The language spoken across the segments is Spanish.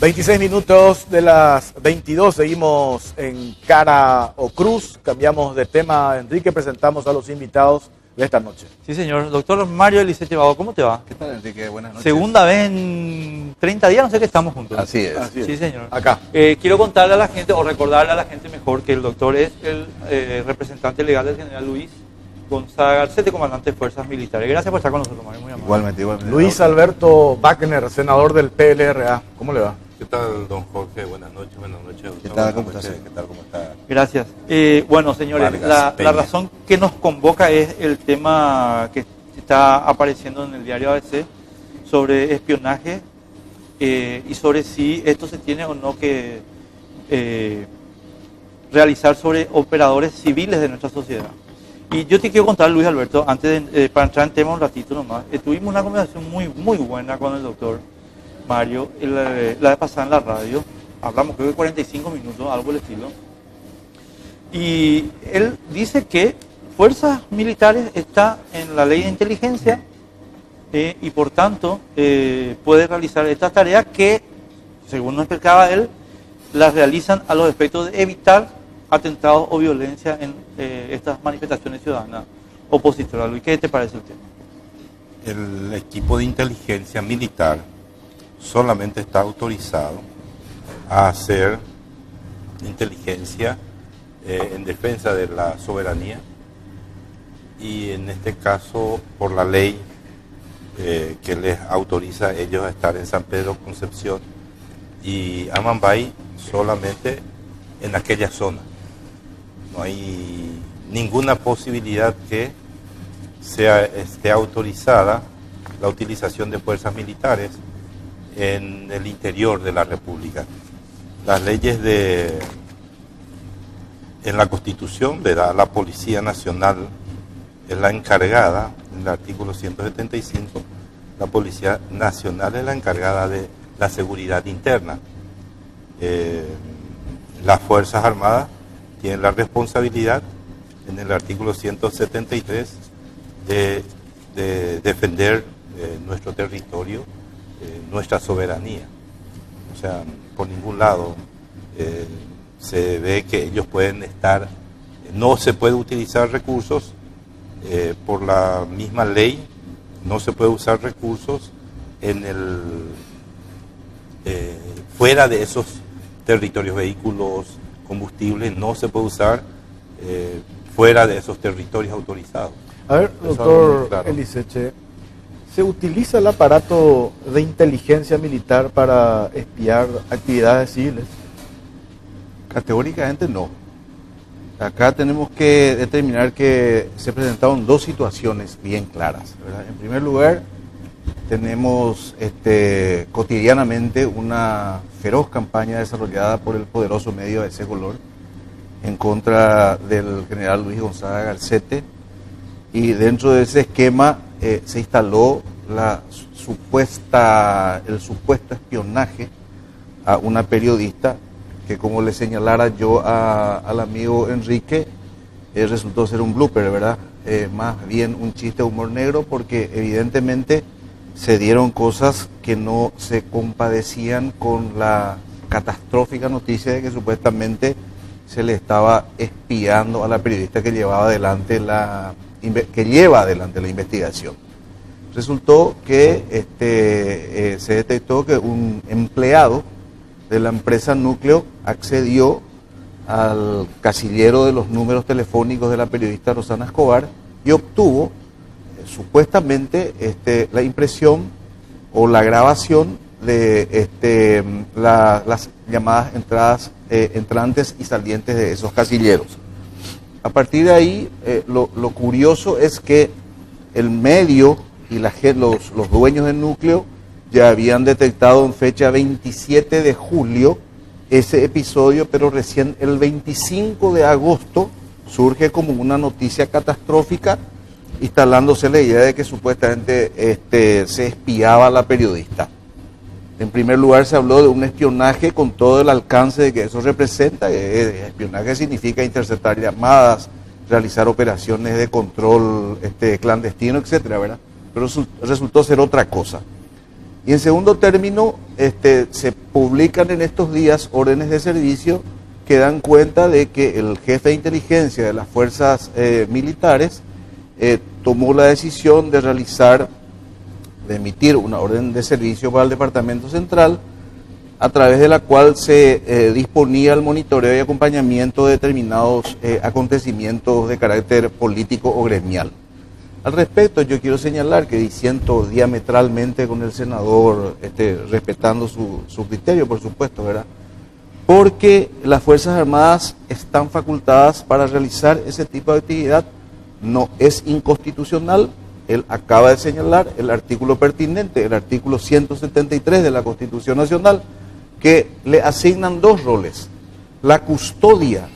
26 minutos de las 22, seguimos en Cara o Cruz, cambiamos de tema, Enrique, presentamos a los invitados de esta noche. Sí, señor. Doctor Mario Elisete Vago, ¿cómo te va? ¿Qué tal, Enrique? Buenas noches. Segunda vez en 30 días, no sé qué estamos juntos. Así es. Sí, señor. Acá. Quiero contarle a la gente, o recordarle a la gente mejor, que el doctor es el representante legal del general Luis Gonzaga Garcete, comandante de Fuerzas Militares. Gracias por estar con nosotros, Mario, muy amable. Igualmente. Luis Alberto Wagner, senador del PLRA. ¿Cómo le va? ¿Qué tal, don Jorge? Buenas noches, Gustavo. ¿Qué tal? ¿Cómo estás? ¿Qué tal? ¿Cómo está? Gracias. Bueno, señores, la razón que nos convoca es el tema que está apareciendo en el diario ABC sobre espionaje y sobre si esto se tiene o no que realizar sobre operadores civiles de nuestra sociedad. Y yo te quiero contar, Luis Alberto, antes de, para entrar en tema un ratito nomás, tuvimos una conversación muy buena con el doctor Mario, la vez pasada en la radio, hablamos creo que 45 minutos, algo del estilo, y él dice que fuerzas militares está en la ley de inteligencia y por tanto puede realizar esta tarea que, según nos explicaba él, las realizan a los efectos de evitar atentados o violencia en estas manifestaciones ciudadanas opositoras. Luis, ¿qué te parece el tema? El equipo de inteligencia militar solamente está autorizado a hacer inteligencia en defensa de la soberanía y en este caso por la ley que les autoriza a ellos a estar en San Pedro Concepción y Amambay solamente en aquella zona. No hay ninguna posibilidad que esté autorizada la utilización de fuerzas militares en el interior de la República. Las leyes en la Constitución, ¿verdad? La Policía Nacional es la encargada, en el artículo 175, la Policía Nacional es la encargada de la seguridad interna. Las Fuerzas Armadas tienen la responsabilidad, en el artículo 173, de defender nuestro territorio, nuestra soberanía. O sea, por ningún lado se ve que ellos pueden estar, no se puede utilizar recursos por la misma ley, no se puede usar recursos fuera de esos territorios, vehículos, combustibles, no se puede usar fuera de esos territorios autorizados. A ver, doctor Elisete, ¿se utiliza el aparato de inteligencia militar para espiar actividades civiles? Categóricamente no. Acá tenemos que determinar que se presentaron dos situaciones bien claras, ¿verdad? En primer lugar, tenemos cotidianamente una feroz campaña desarrollada por el poderoso medio ABC Color en contra del general Luis Gonzaga Garcete, y dentro de ese esquema se instaló el supuesto espionaje a una periodista que, como le señalara yo al amigo Enrique, resultó ser un blooper, ¿verdad? Más bien un chiste de humor negro, porque evidentemente se dieron cosas que no se compadecían con la catastrófica noticia de que supuestamente se le estaba espiando a la periodista que lleva adelante la investigación. Resultó que se detectó que un empleado de la empresa Núcleo accedió al casillero de los números telefónicos de la periodista Rosana Escobar y obtuvo supuestamente la impresión o la grabación de las llamadas entrantes y salientes de esos casilleros. A partir de ahí, lo curioso es que el medio y los dueños del Núcleo ya habían detectado en fecha 27 de julio ese episodio, pero recién el 25 de agosto surge como una noticia catastrófica, instalándose la idea de que supuestamente se espiaba a la periodista. En primer lugar, se habló de un espionaje con todo el alcance de que eso representa. Espionaje significa interceptar llamadas, realizar operaciones de control clandestino, etcétera, ¿verdad? Pero resultó ser otra cosa. Y en segundo término, se publican en estos días órdenes de servicio que dan cuenta de que el jefe de inteligencia de las fuerzas militares tomó la decisión de emitir una orden de servicio para el Departamento Central, a través de la cual se disponía el monitoreo y acompañamiento de determinados acontecimientos de carácter político o gremial. Al respecto, yo quiero señalar que disiento diametralmente con el senador, respetando su criterio, por supuesto, ¿verdad? Porque las Fuerzas Armadas están facultadas para realizar ese tipo de actividad, no es inconstitucional. Él acaba de señalar el artículo pertinente, el artículo 173 de la Constitución Nacional, que le asignan dos roles: la custodia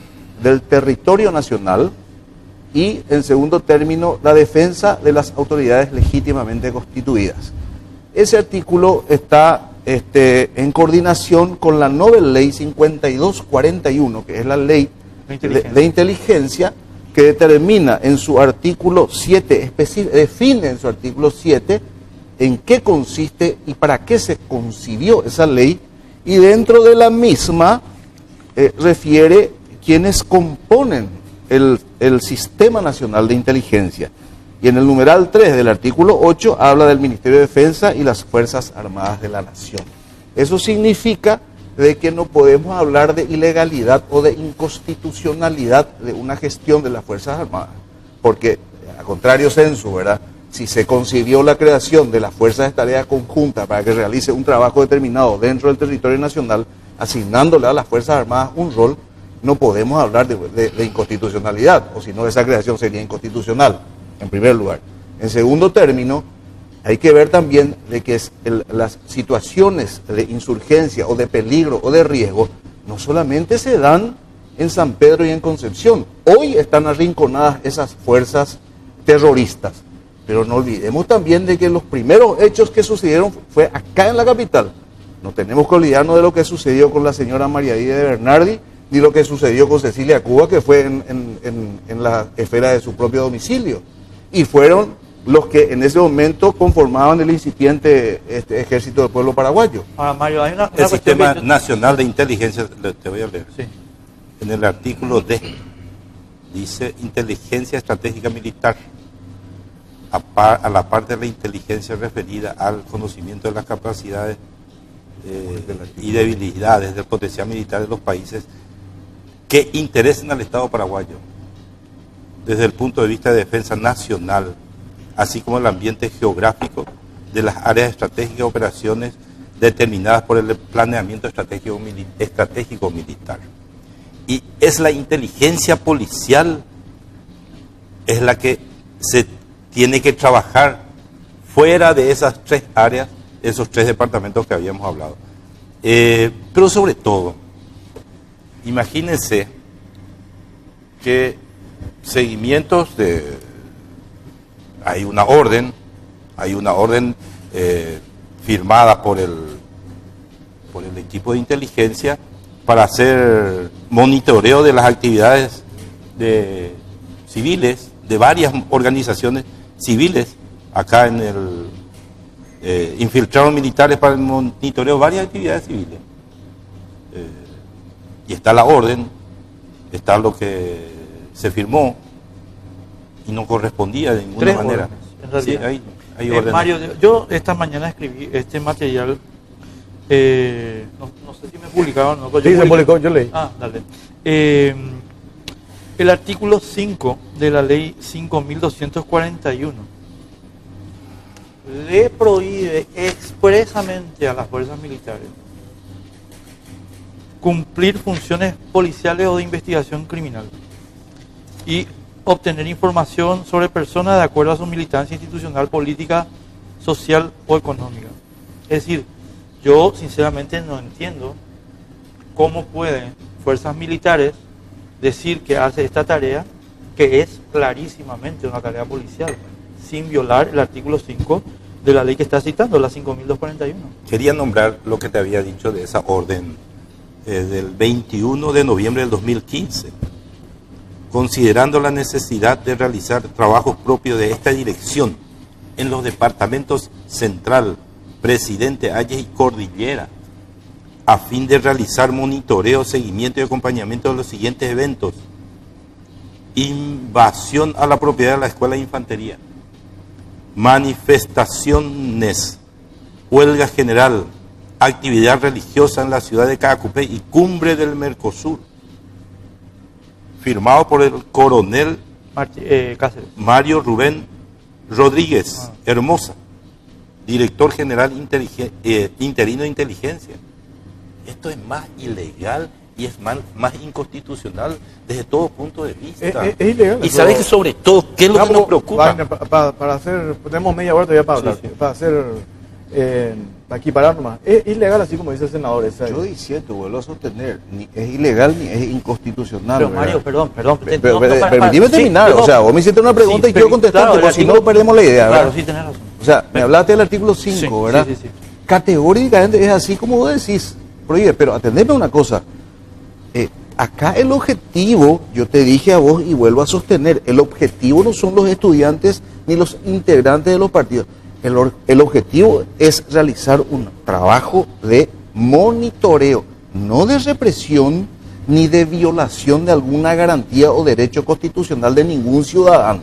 del territorio nacional y, en segundo término, la defensa de las autoridades legítimamente constituidas. Ese artículo está en coordinación con la Nobel Ley 5241, que es la ley de inteligencia, que determina en su artículo 7, define en su artículo 7 en qué consiste y para qué se concibió esa ley, y dentro de la misma refiere quienes componen el Sistema Nacional de Inteligencia. Y en el numeral 3 del artículo 8 habla del Ministerio de Defensa y las Fuerzas Armadas de la Nación. Eso significa de que no podemos hablar de ilegalidad o de inconstitucionalidad de una gestión de las Fuerzas Armadas, porque, a contrario sensu, ¿verdad?, si se concibió la creación de las Fuerzas de Tarea Conjunta para que realice un trabajo determinado dentro del territorio nacional, asignándole a las Fuerzas Armadas un rol, no podemos hablar de inconstitucionalidad, o si no, esa creación sería inconstitucional, en primer lugar. En segundo término, hay que ver también de que las situaciones de insurgencia o de peligro o de riesgo no solamente se dan en San Pedro y en Concepción. Hoy están arrinconadas esas fuerzas terroristas, pero no olvidemos también de que los primeros hechos que sucedieron fue acá en la capital. No tenemos que olvidarnos de lo que sucedió con la señora María Díaz de Bernardi, ni lo que sucedió con Cecilia Cuba, que fue en la esfera de su propio domicilio. Y fueron los que en ese momento conformaban el incipiente Ejército del Pueblo Paraguayo. Ahora, Mario, hay una El Sistema Nacional de Inteligencia, te voy a leer. Sí. En el artículo D, dice inteligencia estratégica militar, a la parte de la inteligencia referida al conocimiento de las capacidades y debilidades del potencial militar de los países que interesen al Estado paraguayo, desde el punto de vista de defensa nacional, así como el ambiente geográfico de las áreas estratégicas de operaciones determinadas por el planeamiento estratégico militar. Y es la inteligencia policial, es la que se tiene que trabajar fuera de esas tres áreas, esos tres departamentos que habíamos hablado. Pero sobre todo, imagínense que seguimientos hay una orden firmada por el equipo de inteligencia para hacer monitoreo de las actividades civiles de varias organizaciones civiles acá en infiltrados militares para el monitoreo de varias actividades civiles. Y está la orden, está lo que se firmó y no correspondía de ninguna manera. Órdenes, en realidad. Sí, hay órdenes. Mario, yo esta mañana escribí este material, no sé si me publicaron o no. Sí, se publicó, yo leí. Ah, dale. El artículo 5 de la ley 5.241 le prohíbe expresamente a las fuerzas militares cumplir funciones policiales o de investigación criminal y obtener información sobre personas de acuerdo a su militancia institucional, política, social o económica. Es decir, yo sinceramente no entiendo cómo pueden fuerzas militares decir que hace esta tarea, que es clarísimamente una tarea policial, sin violar el artículo 5 de la ley que está citando, la 5.241. Quería nombrar lo que te había dicho de esa orden del 21 de noviembre del 2015, considerando la necesidad de realizar trabajos propios de esta dirección en los departamentos Central, Presidente Ayes y Cordillera, a fin de realizar monitoreo, seguimiento y acompañamiento de los siguientes eventos: invasión a la propiedad de la Escuela de Infantería, manifestaciones, huelga general, actividad religiosa en la ciudad de Caacupé y cumbre del Mercosur. Firmado por el coronel Cáceres. Mario Rubén Rodríguez Hermosa, director general interino de inteligencia. Esto es más ilegal y es más inconstitucional desde todo punto de vista. Es ilegal. Y sabes que sobre todo, ¿qué es lo que nos preocupa? Para hacer, tenemos media hora todavía para hablar, Sí, sí. para hacer, para equiparar nomás. Es ilegal, así como dice el senador. Yo diciendo, vuelvo a sostener, ni es ilegal ni es inconstitucional. Pero ¿verdad? Mario, perdón. Permitime terminar, o sea, vos me hiciste una pregunta y quiero contestarte, claro, porque si no perdemos la idea, Claro, ¿verdad? sí, tenés razón. O sea, me hablaste del artículo 5, Sí, ¿verdad? sí. Categóricamente es así como vos decís, prohíbe, pero atendeme una cosa. Acá el objetivo, yo te dije a vos y vuelvo a sostener, el objetivo no son los estudiantes ni los integrantes de los partidos. El objetivo es realizar un trabajo de monitoreo, no de represión ni de violación de alguna garantía o derecho constitucional de ningún ciudadano.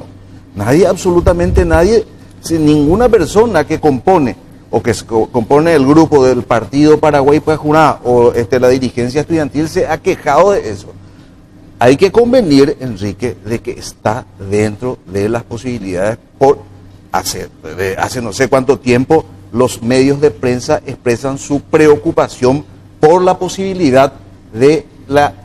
Nadie, absolutamente nadie, sin ninguna persona que compone o que compone el grupo del Partido Paraguay Pajuná o la dirigencia estudiantil se ha quejado de eso. Hay que convenir, Enrique, de que está dentro de las posibilidades por hace no sé cuánto tiempo los medios de prensa expresan su preocupación por la posibilidad de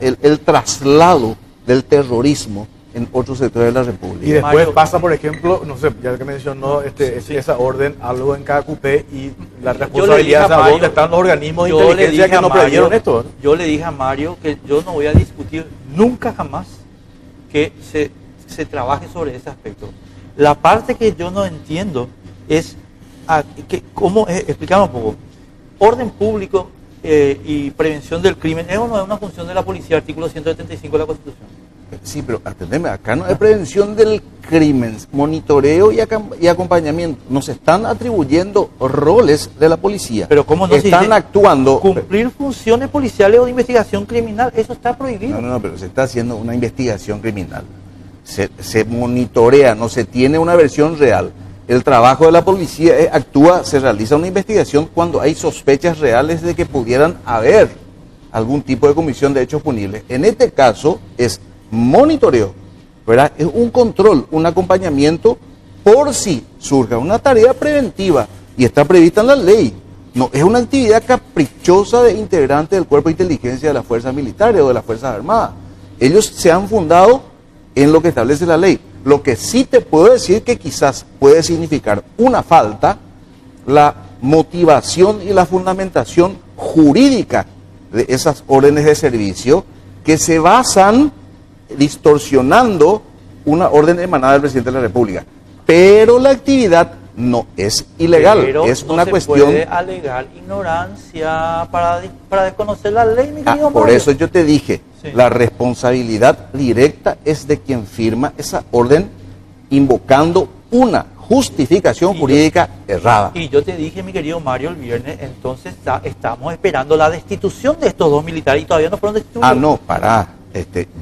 el traslado del terrorismo en otros sectores de la República. Y después Mario, pasa, por ejemplo, no sé, ya que mencionó esa orden, algo en Caacupé y la responsabilidad de dónde están los organismos de inteligencia que no previeron esto, ¿verdad? Yo le dije a Mario que yo no voy a discutir nunca jamás que se trabaje sobre ese aspecto. La parte que yo no entiendo es cómo explicamos un poco. Orden público y prevención del crimen es una función de la policía, artículo 175 de la Constitución. Sí, pero atendeme, acá no hay prevención del crimen, monitoreo y acompañamiento. Nos están atribuyendo roles de la policía. Pero ¿cómo no se están dice actuando? cumplir funciones policiales o de investigación criminal? Eso está prohibido. No, pero se está haciendo una investigación criminal. Se monitorea, no se tiene una versión real. El trabajo de la policía se realiza una investigación cuando hay sospechas reales de que pudieran haber algún tipo de comisión de hechos punibles. En este caso es monitoreo, ¿verdad? Es un control, un acompañamiento por si surja una tarea preventiva y está prevista en la ley. No es una actividad caprichosa de integrantes del cuerpo de inteligencia de las fuerzas militares o de las fuerzas armadas. Ellos se han fundado en lo que establece la ley. Lo que sí te puedo decir que quizás puede significar una falta, la motivación y la fundamentación jurídica de esas órdenes de servicio que se basan distorsionando una orden emanada del presidente de la República. Pero la actividad no es ilegal, Pero es no una se cuestión... puede alegar ignorancia para desconocer la ley, mi querido por Mario. eso yo te dije, Sí. la responsabilidad directa es de quien firma esa orden invocando una justificación jurídica errada. Y yo te dije, mi querido Mario, el viernes, entonces estamos esperando la destitución de estos dos militares y todavía no fueron destituidos. Ah, no, pará.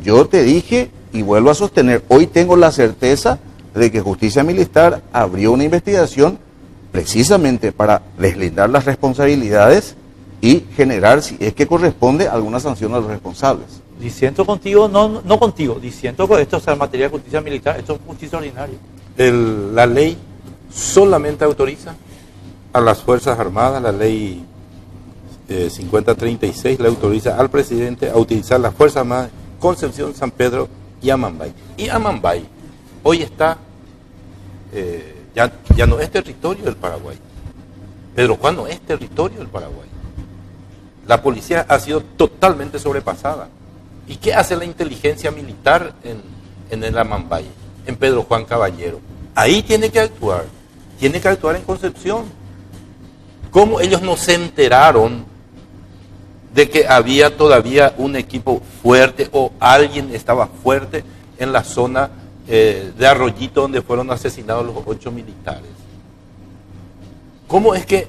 Yo te dije y vuelvo a sostener, hoy tengo la certeza de que Justicia Militar abrió una investigación precisamente para deslindar las responsabilidades y generar, si es que corresponde, alguna sanción a los responsables. Diciendo contigo, no contigo, diciendo con esto, o sea, en materia de justicia militar, esto es justicia ordinaria. La ley solamente autoriza a las Fuerzas Armadas, la ley 5036 le autoriza al presidente a utilizar las Fuerzas Armadas Concepción, San Pedro y Amambay. Y Amambay hoy está, ya no es territorio del Paraguay. Pedro Juan no es territorio del Paraguay. La policía ha sido totalmente sobrepasada. ¿Y qué hace la inteligencia militar en el Amambay, en Pedro Juan Caballero? Ahí tiene que actuar en Concepción. ¿Cómo ellos no se enteraron de que había todavía un equipo fuerte o alguien estaba fuerte en la zona de Arroyito donde fueron asesinados los 8 militares? ¿Cómo es que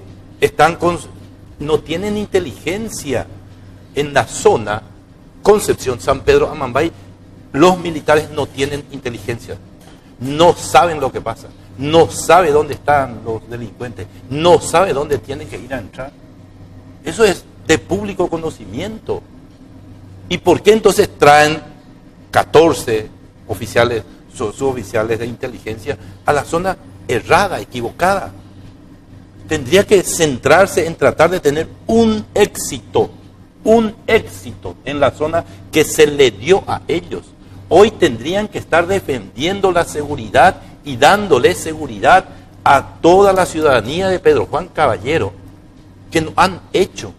no tienen inteligencia en la zona Concepción, San Pedro, Amambay. Los militares no tienen inteligencia, no saben lo que pasa, no saben dónde están los delincuentes, no saben dónde tienen que ir a entrar. Eso es de público conocimiento. ¿Y por qué entonces traen 14 oficiales, suboficiales de inteligencia a la zona errada, equivocada? Tendría que centrarse en tratar de tener un éxito en la zona que se le dio a ellos. Hoy tendrían que estar defendiendo la seguridad y dándole seguridad a toda la ciudadanía de Pedro Juan Caballero, que no han hecho.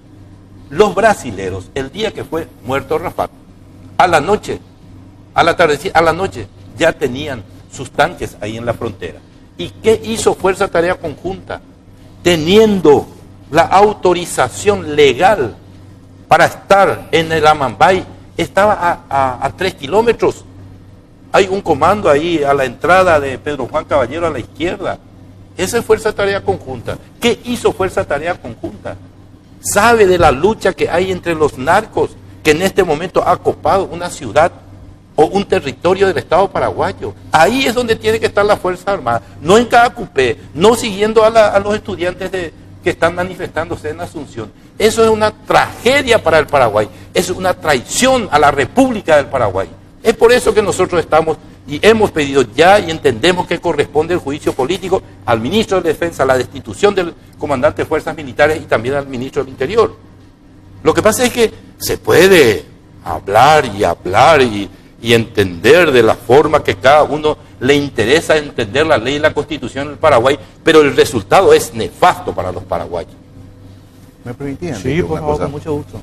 Los brasileros, el día que fue muerto Rafat, a la noche, a la tardecita, a la noche, ya tenían sus tanques ahí en la frontera. ¿Y qué hizo Fuerza Tarea Conjunta? Teniendo la autorización legal para estar en el Amambay, estaba a 3 kilómetros. Hay un comando ahí a la entrada de Pedro Juan Caballero a la izquierda. Esa es Fuerza Tarea Conjunta. ¿Qué hizo Fuerza Tarea Conjunta? Sabe de la lucha que hay entre los narcos, que en este momento ha copado una ciudad o un territorio del Estado paraguayo. Ahí es donde tiene que estar la Fuerza Armada, no en cada cupé, no siguiendo a los estudiantes que están manifestándose en Asunción. Eso es una tragedia para el Paraguay, es una traición a la República del Paraguay. Es por eso que nosotros estamos y hemos pedido ya y entendemos que corresponde el juicio político al ministro de Defensa, la destitución del comandante de Fuerzas Militares y también al ministro del Interior. Lo que pasa es que se puede hablar y entender de la forma que cada uno le interesa entender la ley y la Constitución del Paraguay, pero el resultado es nefasto para los paraguayos. ¿Me permitían? Sí, por favor, con mucho gusto.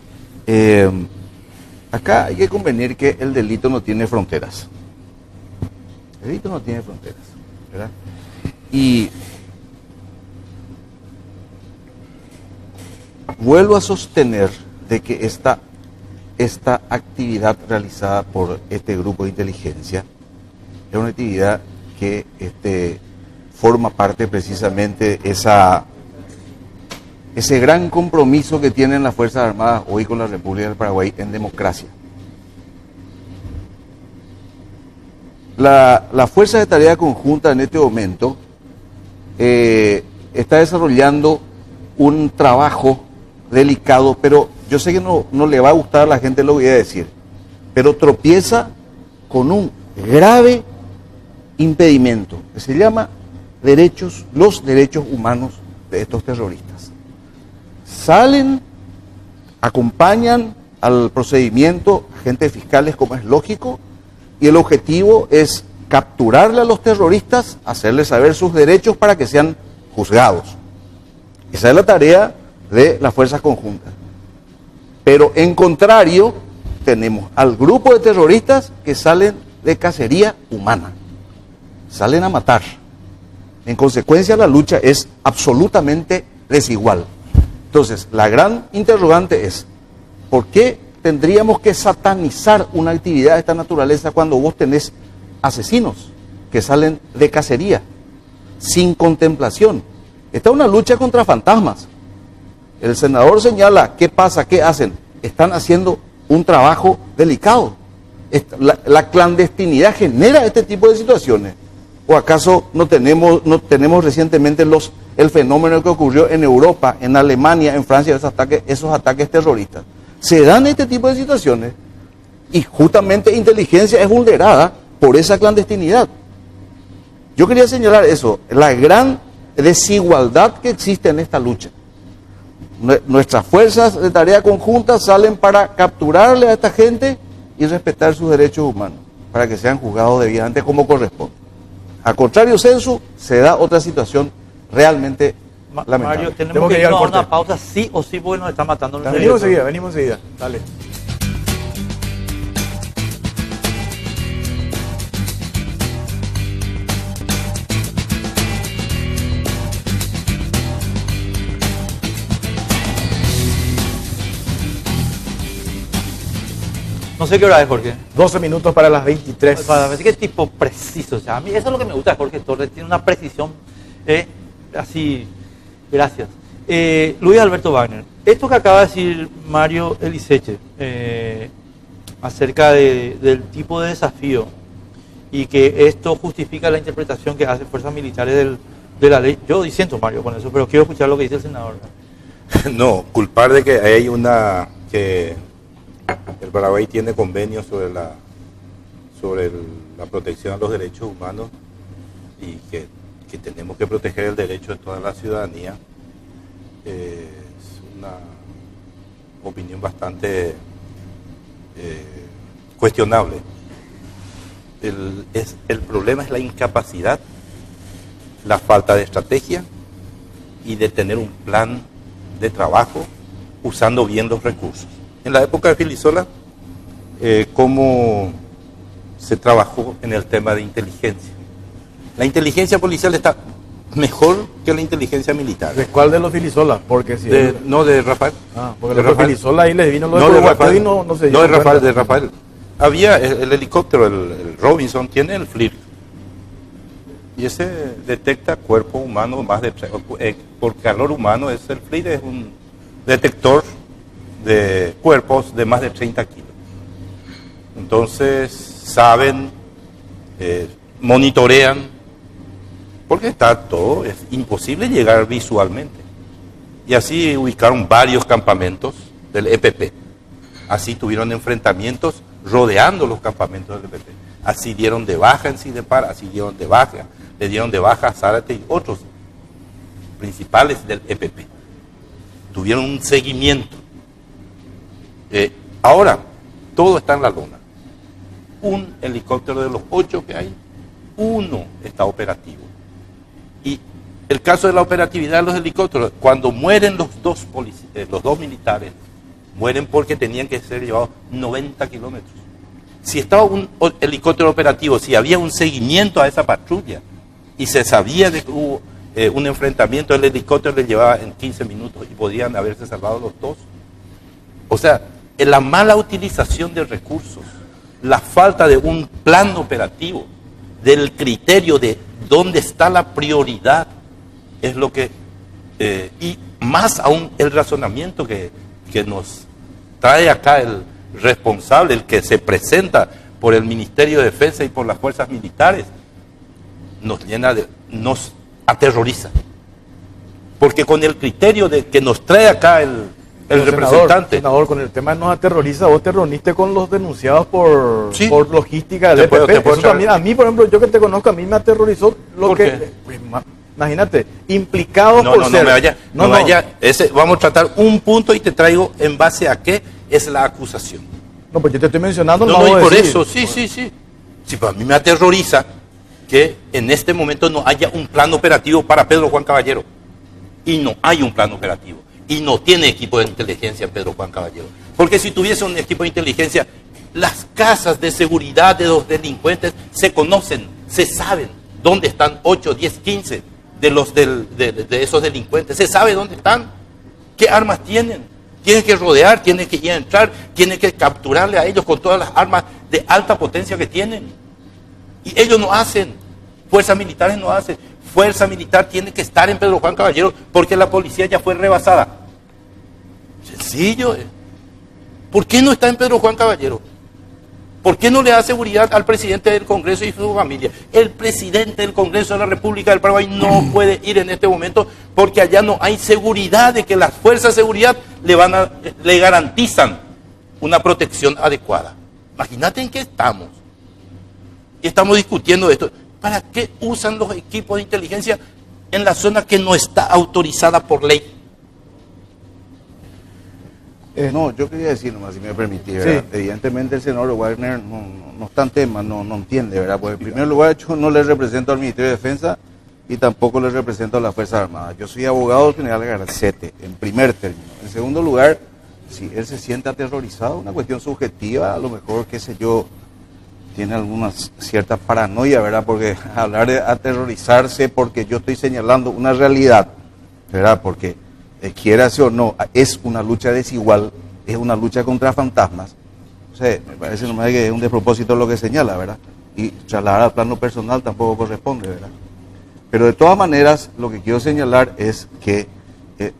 Acá hay que convenir que el delito no tiene fronteras. El delito no tiene fronteras, ¿verdad? Y vuelvo a sostener de que esta actividad realizada por este grupo de inteligencia es una actividad que forma parte precisamente de ese gran compromiso que tienen las Fuerzas Armadas hoy con la República del Paraguay en democracia. La Fuerza de Tarea Conjunta en este momento está desarrollando un trabajo delicado, pero yo sé que no le va a gustar a la gente, lo voy a decir, pero tropieza con un grave impedimento que se llama los derechos humanos de estos terroristas. Salen, acompañan al procedimiento agentes fiscales como es lógico, y el objetivo es capturarle a los terroristas, hacerles saber sus derechos para que sean juzgados. Esa es la tarea de las fuerzas conjuntas. Pero en contrario, tenemos al grupo de terroristas que salen de cacería humana, salen a matar. En consecuencia, la lucha es absolutamente desigual. Entonces, la gran interrogante es, ¿por qué tendríamos que satanizar una actividad de esta naturaleza cuando vos tenés asesinos que salen de cacería, sin contemplación? Esta es una lucha contra fantasmas. El senador señala, ¿qué pasa? ¿Qué hacen? Están haciendo un trabajo delicado. La clandestinidad genera este tipo de situaciones. ¿O acaso no tenemos recientemente el fenómeno que ocurrió en Europa, en Alemania, en Francia, esos ataques terroristas? Se dan este tipo de situaciones y justamente inteligencia es vulnerada por esa clandestinidad. Yo quería señalar eso, la gran desigualdad que existe en esta lucha. Nuestras fuerzas de tarea conjunta salen para capturarle a esta gente y respetar sus derechos humanos, para que sean juzgados debidamente como corresponde. Al contrario, Censu, se da otra situación realmente lamentable. Mario, tenemos que ir a una pausa sí o sí porque nos están matando. Venimos enseguida, dale. No sé qué hora es, Jorge. 12 minutos para las 23. Para ver qué tipo preciso. O sea, a mí eso es lo que me gusta de Jorge Torres. Tiene una precisión así. Gracias. Luis Alberto Wagner, esto que acaba de decir Mario Eliseche acerca del tipo de desafío y que esto justifica la interpretación que hacen fuerzas militares de la ley, yo disiento, Mario, con eso, pero quiero escuchar lo que dice el senador. No, culpar de que hay que el Paraguay tiene convenios sobre la protección a los derechos humanos y que tenemos que proteger el derecho de toda la ciudadanía, es una opinión bastante cuestionable. El problema es la incapacidad, la falta de estrategia y de tener un plan de trabajo usando bien los recursos. En la época de Filisola, cómo se trabajó en el tema de inteligencia. La inteligencia policial está mejor que la inteligencia militar. ¿De cuál de los Filisola? Porque si No, de Rafael. Porque de los Rafael. Filisola ahí les vino lo No, de Rafael. y no se No, de dieron Rafael, cuenta. de Rafael. Había el helicóptero, el Robinson, tiene el FLIR. Y ese detecta cuerpo humano más de... por calor humano, el FLIR es un detector de cuerpos de más de 30 kilos. Entonces, saben, monitorean, porque está todo, es imposible llegar visualmente. Y así ubicaron varios campamentos del EPP. Así tuvieron enfrentamientos rodeando los campamentos del EPP. Así dieron de baja en Cidepar, así dieron de baja, le dieron de baja a Zárate y otros principales del EPP. Tuvieron un seguimiento. Ahora, todo está en la lona. Un helicóptero de los 8 que hay, uno está operativo. Y el caso de la operatividad de los helicópteros, cuando mueren los dos militares, mueren porque tenían que ser llevados 90 kilómetros. Si estaba un helicóptero operativo, si había un seguimiento a esa patrulla y se sabía de que hubo un enfrentamiento, el helicóptero le llevaba en 15 minutos y podían haberse salvado los dos. O sea, la mala utilización de recursos, la falta de un plan operativo, del criterio de dónde está la prioridad, es lo que, y más aún el razonamiento que nos trae acá el responsable, el que se presenta por el Ministerio de Defensa y por las fuerzas militares, nos aterroriza. Porque con el criterio de que nos trae acá el representante. Senador, con el tema nos aterroriza, vos te reuniste con los denunciados por logística del EPP. Te puedo Eso también, a mí, por ejemplo, yo que te conozco, a mí me aterrorizó lo ¿Por que... qué? Pues, imagínate, implicados No, por no, ser... no me vaya. Vamos a tratar un punto y te traigo en base a qué es la acusación. No, pues yo te estoy mencionando... No, y por eso, sí. Sí, pues a mí me aterroriza que en este momento no haya un plan operativo para Pedro Juan Caballero. Y no hay un plan operativo. Y no tiene equipo de inteligencia Pedro Juan Caballero. Porque si tuviese un equipo de inteligencia, las casas de seguridad de los delincuentes se conocen, se saben dónde están 8, 10, 15 de esos delincuentes. Se sabe dónde están, qué armas tienen. Tienen que rodear, tienen que ir a entrar, tienen que capturarle a ellos con todas las armas de alta potencia que tienen. Y ellos no hacen, fuerzas militares no hacen. Fuerza militar tiene que estar en Pedro Juan Caballero porque la policía ya fue rebasada. Sencillo. ¿Por qué no está en Pedro Juan Caballero? ¿Por qué no le da seguridad al presidente del Congreso y su familia? El presidente del Congreso de la República del Paraguay no puede ir en este momento porque allá no hay seguridad de que las fuerzas de seguridad le garantizan una protección adecuada. Imagínate en qué estamos. Y estamos discutiendo esto. ¿Para qué usan los equipos de inteligencia en la zona que no está autorizada por ley? No, yo quería decir nomás, si me permitís, ¿verdad? Sí. Evidentemente el senador Wagner no está en tema, no entiende, ¿verdad? Porque en primer lugar yo no le represento al Ministerio de Defensa y tampoco le represento a las Fuerzas Armadas. Yo soy abogado general Garcete, en primer término. En segundo lugar, si él se siente aterrorizado, una cuestión subjetiva, a lo mejor, qué sé yo, tiene alguna cierta paranoia, ¿verdad? Porque hablar de aterrorizarse porque yo estoy señalando una realidad, ¿verdad? Porque quieras o no, es una lucha desigual, es una lucha contra fantasmas. O sea, me parece nomás que es un despropósito lo que señala, ¿verdad? Y trasladar al plano personal tampoco corresponde, ¿verdad? Pero de todas maneras, lo que quiero señalar es que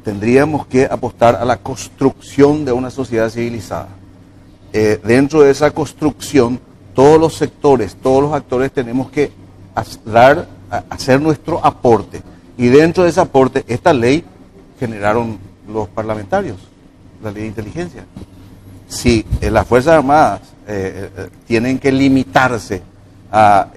tendríamos que apostar a la construcción de una sociedad civilizada. Dentro de esa construcción, todos los sectores, todos los actores tenemos que hacer nuestro aporte. Y dentro de ese aporte, esta ley generaron los parlamentarios, la ley de inteligencia. Si las Fuerzas Armadas tienen que limitarse a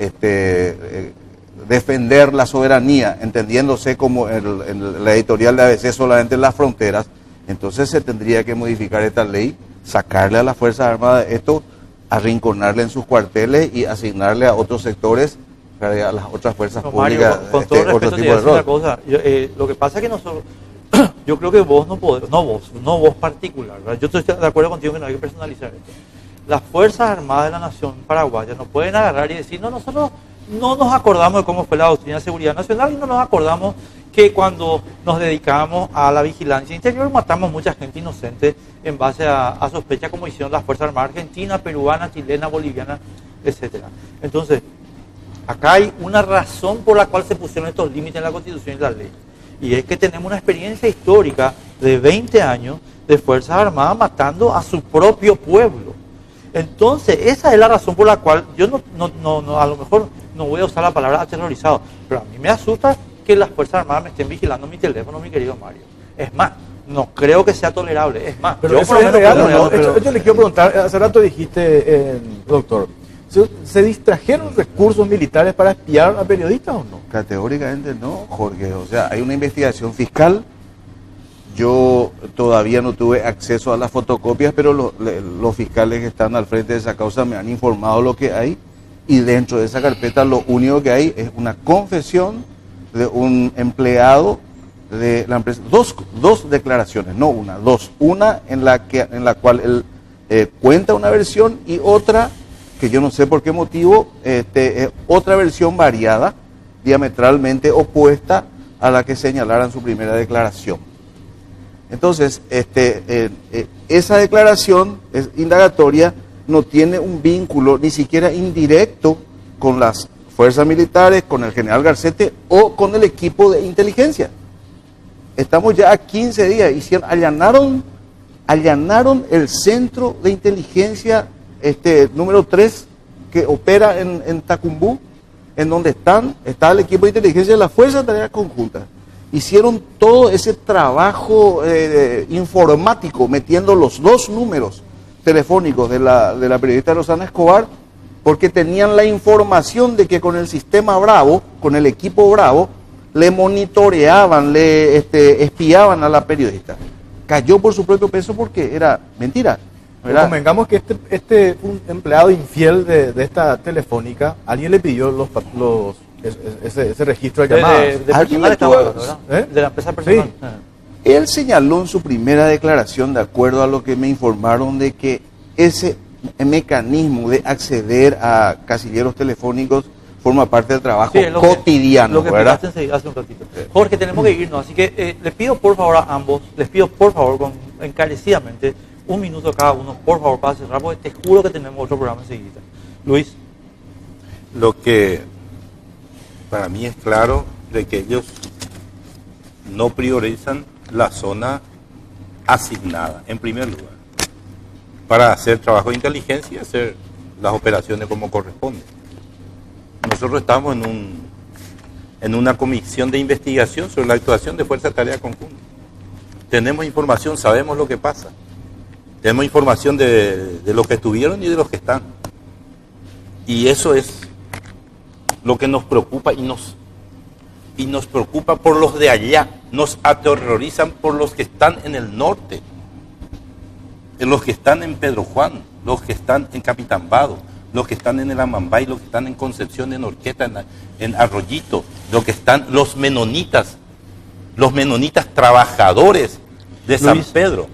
defender la soberanía, entendiéndose como la editorial de ABC solamente en las fronteras, entonces se tendría que modificar esta ley, sacarle a las Fuerzas Armadas esto, arrinconarle en sus cuarteles y asignarle a otros sectores, a las otras fuerzas públicas, Mario, con todo respeto, te voy a decir una cosa. Lo que pasa es que nosotros, yo creo que vos no podés, no vos particular, ¿verdad? Yo estoy de acuerdo contigo que no hay que personalizar esto. Las Fuerzas Armadas de la Nación Paraguaya no pueden agarrar y decir, no, nosotros no nos acordamos de cómo fue la doctrina de seguridad nacional y no nos acordamos que cuando nos dedicamos a la vigilancia interior matamos mucha gente inocente en base a sospecha, como hicieron las Fuerzas Armadas argentinas, peruanas, chilenas, bolivianas, etc. Entonces, acá hay una razón por la cual se pusieron estos límites en la Constitución y la ley. Y es que tenemos una experiencia histórica de 20 años de Fuerzas Armadas matando a su propio pueblo. Entonces, esa es la razón por la cual yo a lo mejor no voy a usar la palabra aterrorizado, pero a mí me asusta que las Fuerzas Armadas me estén vigilando mi teléfono, mi querido Mario. Es más, no creo que sea tolerable, es más. Pero eso es real, yo le quiero preguntar, hace rato dijiste, doctor, ¿se distrajeron recursos militares para espiar a periodistas o no? Categóricamente no, Jorge. O sea, hay una investigación fiscal. Yo todavía no tuve acceso a las fotocopias, pero los fiscales que están al frente de esa causa me han informado lo que hay. Y dentro de esa carpeta lo único que hay es una confesión de un empleado de la empresa. Dos declaraciones, no una, dos. Una en la cual él cuenta una versión y otra que yo no sé por qué motivo, otra versión variada, diametralmente opuesta a la que señalara en su primera declaración. Entonces, esa declaración es indagatoria, no tiene un vínculo ni siquiera indirecto con las fuerzas militares, con el general Garcete o con el equipo de inteligencia. Estamos ya a 15 días, allanaron el centro de inteligencia número 3 que opera en Tacumbú, en donde está el equipo de inteligencia de la Fuerza de Tareas Conjuntas. Hicieron todo ese trabajo informático, metiendo los dos números telefónicos de la periodista Rosana Escobar, porque tenían la información de que con el sistema Bravo, con el equipo Bravo, le monitoreaban, le espiaban a la periodista. Cayó por su propio peso porque era mentira. Convengamos que un empleado infiel de esta telefónica, alguien le pidió ese registro de llamadas. De personal estaba hablando, ¿verdad? De la empresa personal. Sí. Él señaló en su primera declaración, de acuerdo a lo que me informaron, de que ese mecanismo de acceder a casilleros telefónicos forma parte del trabajo cotidiano. Lo que explicaste hace un ratito. Jorge, tenemos que irnos, así que les pido por favor a ambos, encarecidamente, un minuto cada uno, por favor, para cerrar, porque te juro que tenemos otro programa enseguida. Luis. Lo que para mí es claro de que ellos no priorizan la zona asignada, en primer lugar, para hacer trabajo de inteligencia y hacer las operaciones como corresponde. Nosotros estamos en una comisión de investigación sobre la actuación de Fuerza de Tarea Conjunta. Tenemos información, sabemos lo que pasa. Tenemos información de los que estuvieron y de los que están. Y eso es lo que nos preocupa y nos preocupa por los de allá. Nos aterrorizan por los que están en el norte, los que están en Pedro Juan, los que están en Capitán Vado, los que están en el Amambay, los que están en Concepción, en Orqueta, en Arroyito, los menonitas trabajadores de Luis, San Pedro.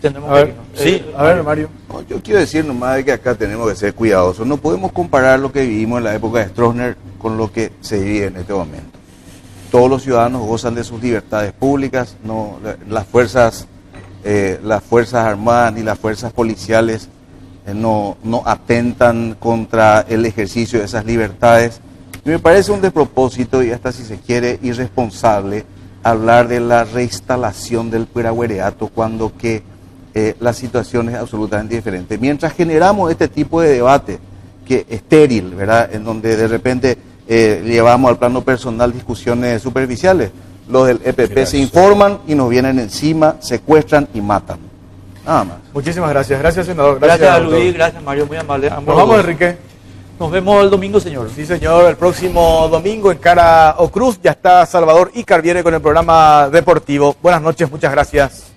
Tenemos que irnos. Sí, a ver, Mario. No, yo quiero decir nomás de que acá tenemos que ser cuidadosos. No podemos comparar lo que vivimos en la época de Stroessner con lo que se vive en este momento. Todos los ciudadanos gozan de sus libertades públicas, no las fuerzas armadas ni las fuerzas policiales no atentan contra el ejercicio de esas libertades. Y me parece un despropósito y hasta, si se quiere, irresponsable hablar de la reinstalación del Pirahuereato cuando que la situación es absolutamente diferente. Mientras generamos este tipo de debate que estéril, ¿verdad? En donde de repente llevamos al plano personal discusiones superficiales, los del EPP se informan y nos vienen encima, secuestran y matan. Nada más. Muchísimas gracias. Gracias, senador. Gracias doctor. Luis, gracias Mario, muy amable. Nos vamos, Enrique. Nos vemos el domingo, señor. Sí, señor. El próximo domingo en Cara o Cruz ya está Salvador Icarviere con el programa deportivo. Buenas noches, muchas gracias.